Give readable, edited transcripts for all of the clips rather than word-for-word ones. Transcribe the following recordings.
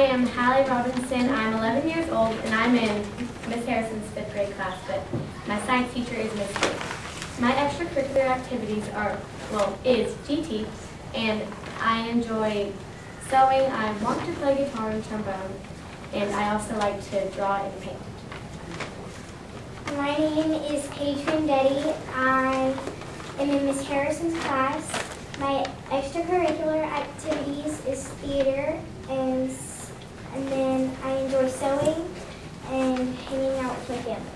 am Hallie Robinson. I'm 11 years old, and I'm in Miss Harrison's 5th grade class, but my science teacher is Miss Graaff. My extracurricular activities is GT, and I enjoy sewing. I want to play guitar and trombone, and I also like to draw and paint. My name is Paige and Hallie. I am in Miss Harrison's class. My extracurricular activities is theater, and then I enjoy sewing and hanging out with my family.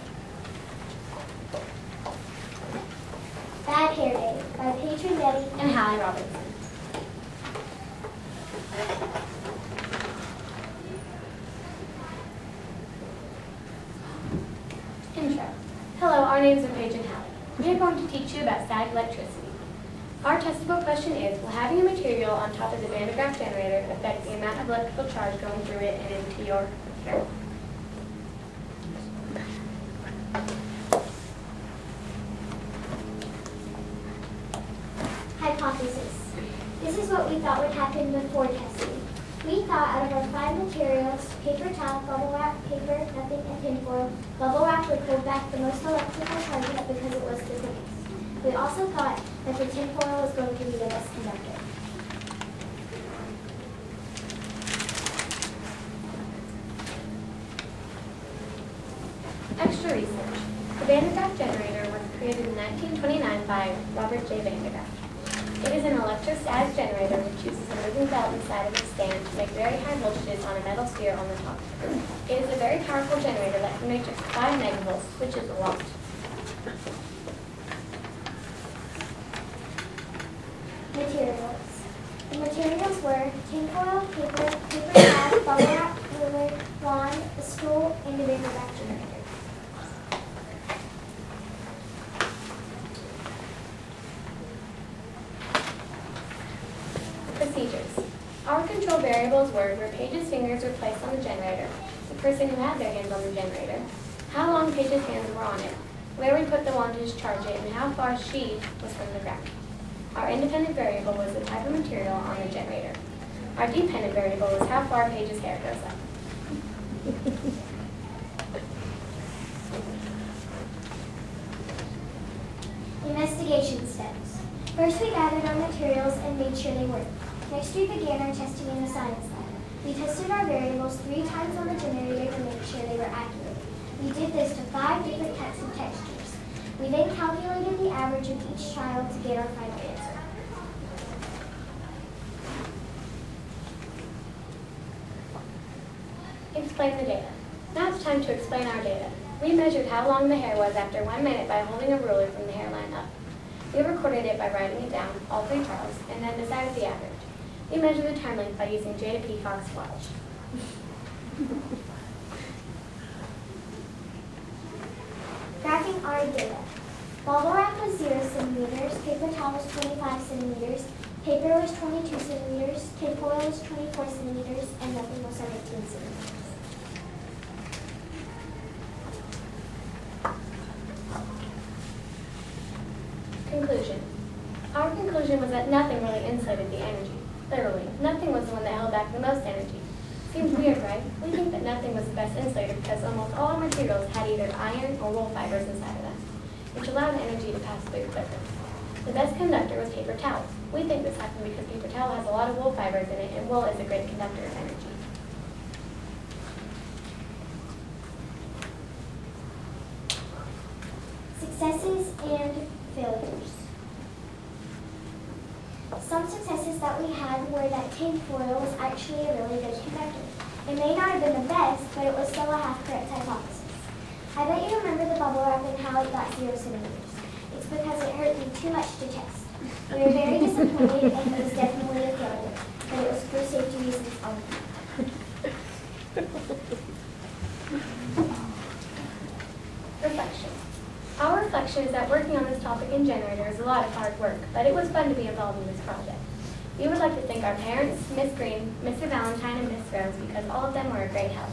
Bad Hair Day by Paige and Hallie And Hallie Robinson. Intro. Hello, our names are Paige and Hallie. We are going to teach you about static electricity. Our testable question is, will having a material on top of the Van de Graaff generator affect the amount of electrical charge going through it and into your hair? Hypothesis. This is what we thought would happen before testing. We thought out of our 5 materials, paper towel, bubble wrap, paper, nothing, and tinfoil, bubble wrap would hold back the most electrical charges because it was the thickest. We also thought that the tinfoil was going to be the best conductor. Extra research. The Van de Graaff generator was created in 1929 by Robert J. Van de Graaff. It is an electrostatic generator which uses a moving belt inside of its stand to make very high voltages on a metal sphere on the top. It is a very powerful generator that can make just 5 megavolts, which is a lot. Materials. The materials were tinfoil, paper towel, bubble wrap, ruler, wand, a spool, and a Van de Graaff generator. Procedures. Our control variables were where Paige's fingers were placed on the generator, the person who had their hands on the generator, how long Paige's hands were on it, where we put the wand to discharge it, and how far she was from the ground. Our independent variable was the type of material on the generator. Our dependent variable was how far Paige's hair goes up. Investigation steps. First, we gathered our materials and made sure they worked. Next, we began our testing in the science lab. We tested our variables 3 times on the generator to make sure they were accurate. We did this to 5 different types of textures. We then calculated the average of each child to get our final answer. Explain the data. Now it's time to explain our data. We measured how long the hair was after 1 minute by holding a ruler from the hairline up. We recorded it by writing it down, all 3 trials, and then decided the average. We measured the term length by using Jada Peacock's watch. Graphing our data. Bubble wrap was 0 centimeters, paper towel was 25 centimeters, paper was 22 centimeters, tinfoil was 24 centimeters, and nothing was 17 centimeters. Conclusion. Our conclusion was that nothing really insulated the energy. Literally, nothing was the one that held back the most energy. Seems weird, right? We think that nothing was the best insulator because almost all our materials had either iron or wool fibers inside of them, which allowed energy to pass through quicker. The best conductor was paper towel. We think this happened because paper towel has a lot of wool fibers in it, and wool is a great conductor of energy. Successes and failures. Some successes that we had were that tinfoil was actually a really good conductor. It may not have been the best, but it was still a half-correct hypothesis. I bet you remember the bubble wrap and how it got 0 centimeters. It's because it hurt me too much to test. We were very disappointed, and it was definitely a failure, but it was for safety reasons only. Reflection. Our reflection is that working on this topic in generator is a lot of hard work, but it was fun to be involved in this project. We would like to thank our parents, Miss Green, Mr. Valentine, and Miss Rose because all of them were a great help.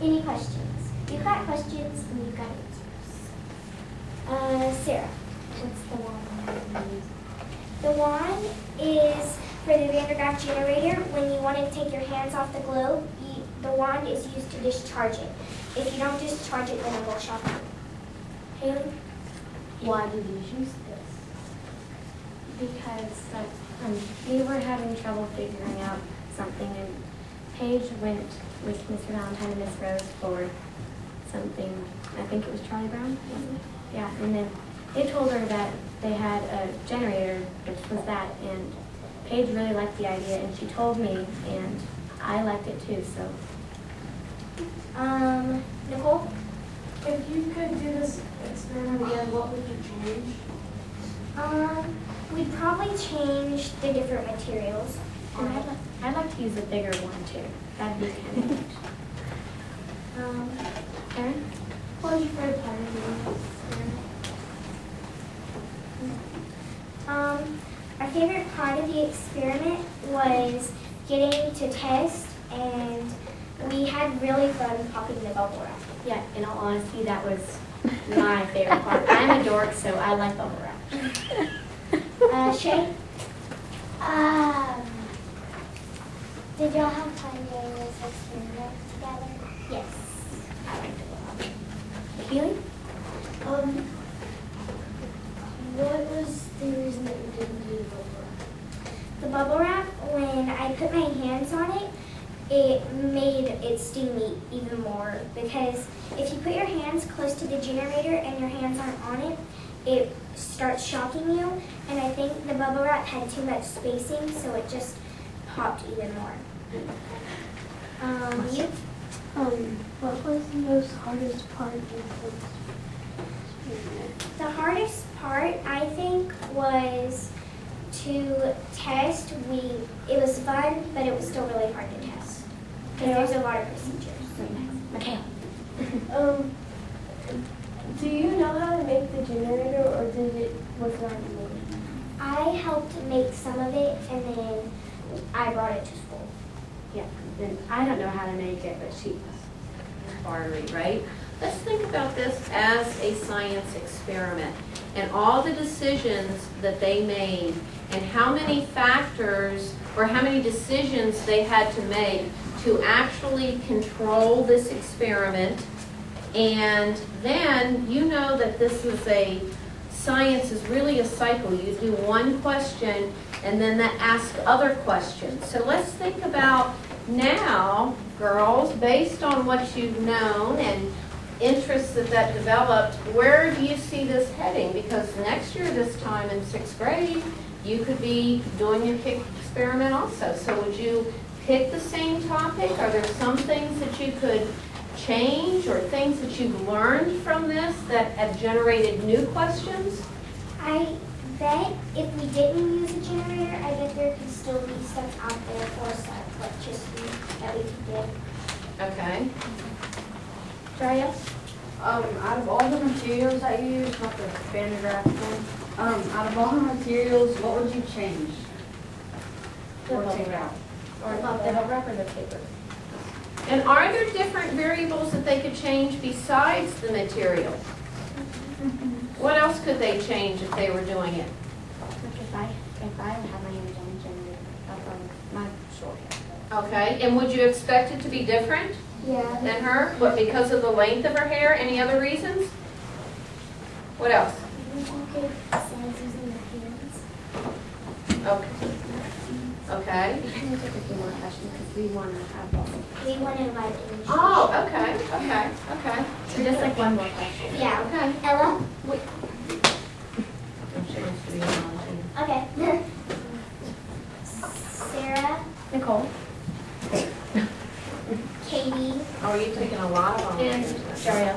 Any questions? You've got questions and you've got answers. Sarah, what's the one? The wand is for the Van der Graaff generator. When you want to take your hands off the globe, the wand is used to discharge it. If you don't discharge it, then it will shock you. Haley? Why did you use this? Because we were having trouble figuring out something, and Paige went with Mr. Valentine and Miss Rose for something. I think it was Charlie Brown, wasn't it? Yeah, and then they told her that they had a generator, which was that, and Paige really liked the idea, and she told me, and I liked it too, so. Nicole? If you could do this experiment again, what would you change? We'd probably change the different materials. And I'd like to use a bigger one too. That'd be kind of neat. Karen? What was your favorite part of Our favorite part of the experiment was getting to test, and we had really fun popping the bubble wrap. Yeah, in all honesty, that was my favorite part. I'm a dork, so I like bubble wrap. Shay? Did y'all have fun doing this experiment together? Yes. I liked it a lot. Haley? What was the reason that you didn't do the The bubble wrap, when I put my hands on it, it made it sting me even more, because if you put your hands close to the generator and your hands aren't on it, it starts shocking you, and I think the bubble wrap had too much spacing, so it just popped even more. You? What was the most hardest part of this experiment? The hardest part, I think, was to test. It was fun, but it was still really hard to test, because there's a lot of procedures. Michaela? Do you know how to make the generator, or was it already made? I helped make some of it, and then I brought it to school. Yeah, and I don't know how to make it, but she does. Artery, right? Let's think about this as a science experiment and all the decisions that they made and how many factors or how many decisions they had to make to actually control this experiment. And then you know that this is science is really a cycle. You do one question and then that asks other questions. So let's think about now, girls, based on what you've known and interests that developed, where do you see this heading? Because next year, this time in 6th grade, you could be doing a kick experiment also. So would you pick the same topic? Are there some things that you could change or things that you've learned from this that have generated new questions? I bet if we didn't use a generator, I bet there could still be stuff out there for some electricity that we could get. Okay. Daria? Out of all the materials that you use, not the Van der Graaff one, out of all the materials, what would you change? Or take out? Or the bubble wrap or the paper? And are there different variables that they could change besides the material? What else could they change if they were doing it? Like if I had my hands on the generator, up on my short hair. Okay, and would you expect it to be different Yeah. than her? What, because of the length of her hair? Any other reasons? What else? Okay, besides using your hands. Okay. Okay. We can take a few more questions because we want to have all. We want to invite in. Oh, okay. So just like one more question. Yeah. Okay. Ella? She wants to be on. Okay. Sarah? Nicole? Katie? Oh, you're taking a lot of them. And Daria?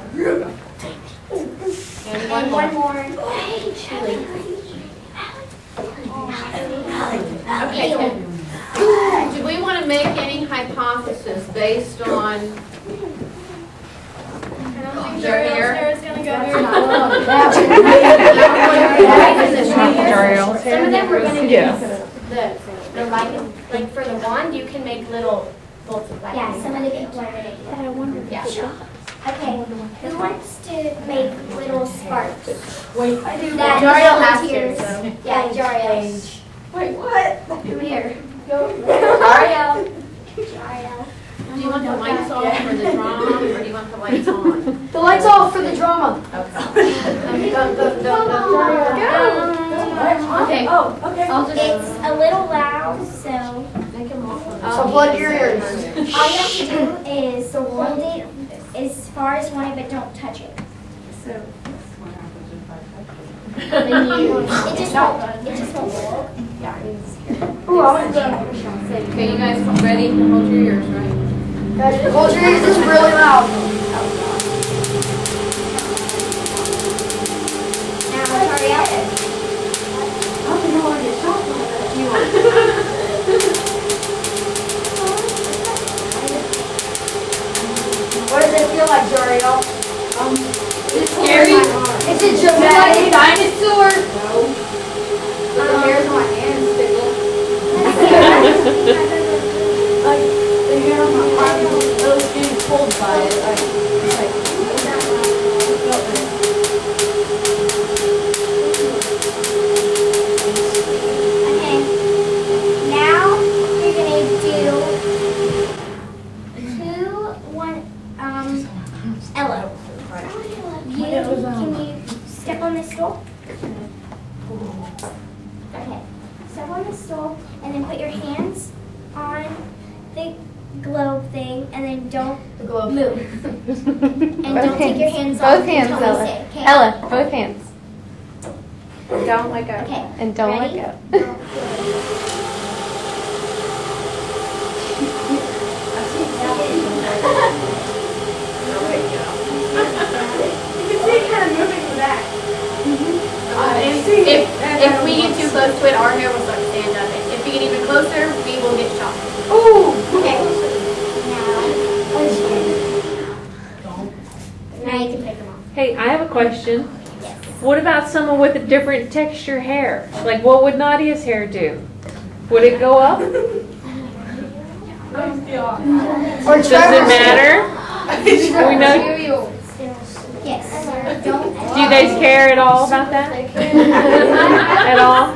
And And one more. Okay, do we want to make any hypothesis based on their hair? Sarah's going to go Some of them were going to use the like for the wand, you can make little bolts of black. Yeah, some of the people are going to do that. I wonder. Yeah. Okay, who wants to make little sparks? Wait, I do. That Jariel has to, volunteers. so. Yeah, Jariel. Wait, what? Come here. Jariel. Jariel. Do you want the lights off for the drama, or do you want the lights on? The lights off for the drama. Okay. Okay. Oh, okay. I'll just It's a little loud, so make him off. So plug your ears. all you have to do is hold it as far as you want it, but don't touch it. So it just won't work. Ooh, I want to Okay, you guys ready? Hold your ears, right? hold your ears. It's really loud. Now hurry up. I don't know why you're talking about You want? What does it feel like, Jariel? It's scary. Is it dramatic? Dinosaur. But the hairs on my hands tickle. Like, the hair on my arm, it was getting pulled by it. It's like, Okay. Now you're gonna do Ella. Can you step on this stool? Okay. Step on the stool and then put your hands on the globe thing and then don't move. And don't take your hands off Both hands, until we Ella. say, okay? Ella, both hands. Don't let go. Okay. And don't Ready? let go. If we get too close to it, our hair will start to stand up. And if we get even closer, we will get shocked. Okay. Now you can take them off. Hey, I have a question. What about someone with a different texture hair? Like, what would Nadia's hair do? Would it go up? Or Does it matter? We know. Yes. Don't. Do you guys care at all about that? At all?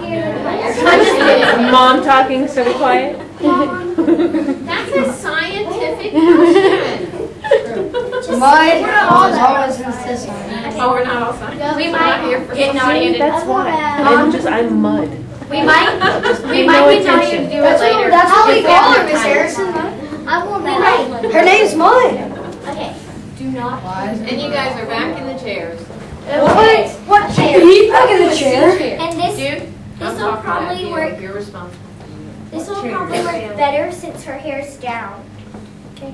Mom talking so quiet? That's a scientific question. Mine was always consistent. Oh, we're not all scientists. We might here for Nadia. That's why. I'm mud. We might Pay get no Nadia to attention. do it later. That's what we If call have her, Miss time. Harrison. I will be right. Her name's Mud. Okay. Do not. And you guys are back in the chairs. What? What chair? He's back in the chair. And this Dude, This I'm will talking about probably you. work. You're responsible. this will probably work better since her hair's down. Okay.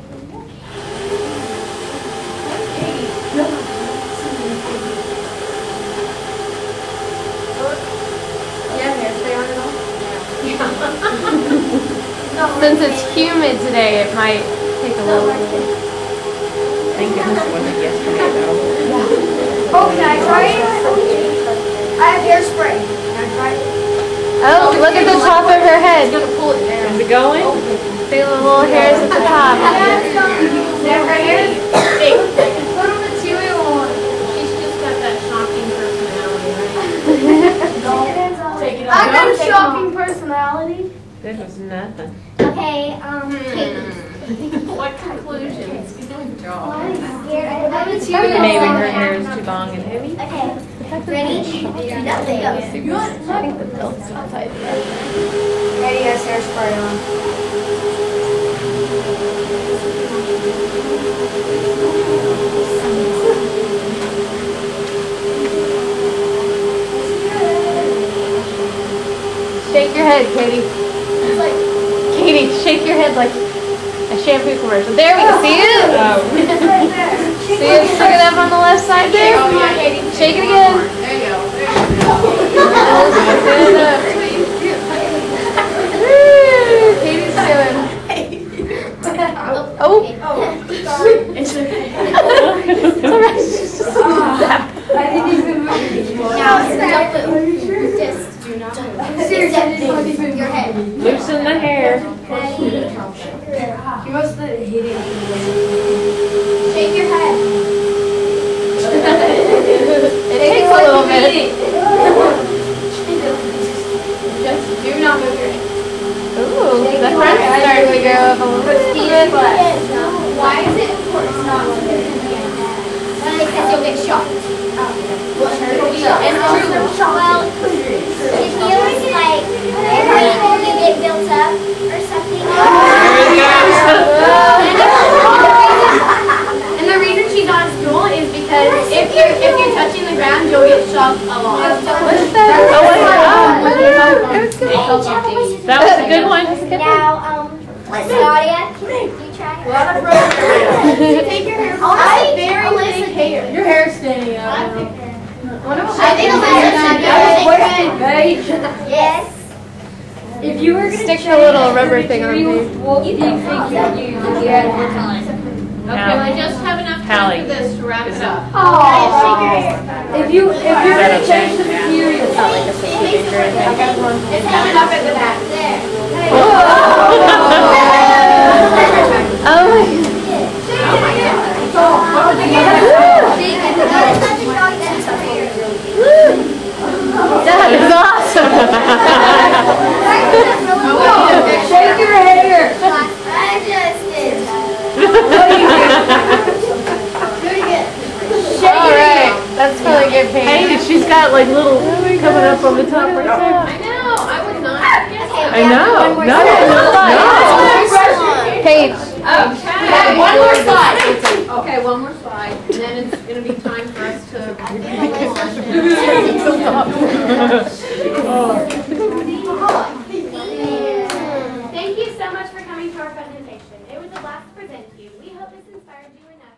Yeah, hairspray on it all? Since it's humid today, it might take a little. Thank goodness it wasn't yesterday though. Oh, can I try it? I have hairspray. Can I try it? Oh, look at the top of her head. It's gonna pull it down. Is it going? See the little hairs at the top. Is that right here? Hey, Put a material on. she's just got that shocking personality, right? Take it I off. got a shocking personality. This was nothing. Okay, Kate. What conclusions? Good job. Maybe her hair is too long and heavy. Okay, ready? Nothing. I think the belt's too tight. Eddie has hairspray on. Shake your head, Katie. Katie, shake your head like a shampoo commercial. There we go. See it? See it sticking up on the left side there? Oh, yeah, Katie. Shake it again. There you go. There Stand up. Woo! Katie's doing. Oh. It's okay. It's alright. She's just zap. I didn't even move. Now, don't move. Just do not move. Seriously, your head. Loosen the hair. Ready? He must have hit it. Shake your head. bit. Just do not move your head. Ooh, the front's starting to go up a little bit. Why is it important not to move your head? Because you'll get shocked. And Well, it feels like every time you get built up or something. And the reason she's on stool is because if you're touching the ground, you'll get shocked a lot. What's that? Oh, wait. That was a good one. Now, Claudia, can you try it? Take your hair. Honestly, Very Alyssa thick hair. Your hair's standing up. I think Paige, Yes. if you were going to Stick the little rubber thing on me. what do you think you'd use if you had more time? Okay, we just have enough Hallie. time for this to wrap it up. If you're going to change the material. It's not like a safety danger or anything. It's coming up at the back. Oh my That is awesome. Shake your hair. I just did. Alright, that's really good, Paige. Hey, she's got like little coming up on the top right there. I know, I would not have guessed that. I know. No. Paige. Okay, one more slide. Okay, one more slide, and then it's going to be time for us to. Thank you so much for coming to our presentation. It was a blast to present to you. We hope this inspired you enough.